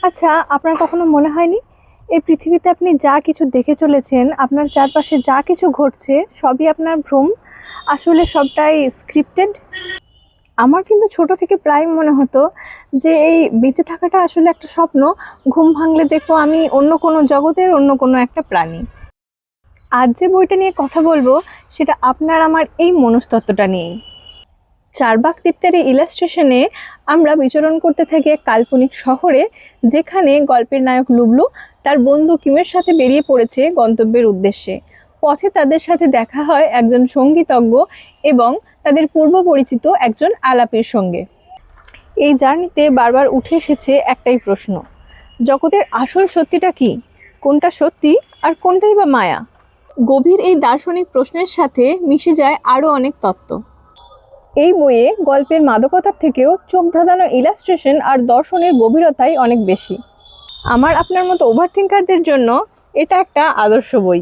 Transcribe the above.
আচ্ছা, আপনার কখনো মনে হয়নি এই পৃথিবীতে আপনি যা কিছু দেখে চলেছেন, আপনার চারপাশে যা কিছু ঘটছে সবই আপনার ভ্রম, আসলে সবটাই স্ক্রিপ্টেড? আমার কিন্তু ছোট থেকে প্রায় মনে হতো যে এই বেঁচে থাকাটা আসলে একটা স্বপ্ন। ঘুম ভাঙলে দেখবো আমি অন্য কোনো জগতের অন্য কোনো একটা প্রাণী। আজ যে বইটা নিয়ে কথা বলবো সেটা আপনার আমার এই মনস্তত্ত্বটা নিয়েই। চারবাক দ্বীপের এই ইলাস্ট্রেশনে আমরা বিচরণ করতে থাকি এক কাল্পনিক শহরে, যেখানে গল্পের নায়ক লুবলু তার বন্ধু কিমের সাথে বেরিয়ে পড়েছে গন্তব্যের উদ্দেশ্যে। পথে তাদের সাথে দেখা হয় একজন সঙ্গীতজ্ঞ এবং তাদের পূর্ব পরিচিত একজন আলাপের সঙ্গে। এই জার্নিতে বারবার উঠে এসেছে একটাই প্রশ্ন: জগতের আসল সত্যিটা কি? কোনটা সত্যি আর কোনটাই বা মায়া? গভীর এই দার্শনিক প্রশ্নের সাথে মিশে যায় আরও অনেক তত্ত্ব। এই বইয়ে গল্পের মাদকতার থেকেও চোখ ধাঁধানো ইলাস্ট্রেশন আর দর্শনের গভীরতাই অনেক বেশি। আমার আপনার মতো ওভারথিঙ্কারদের জন্য এটা একটা আদর্শ বই।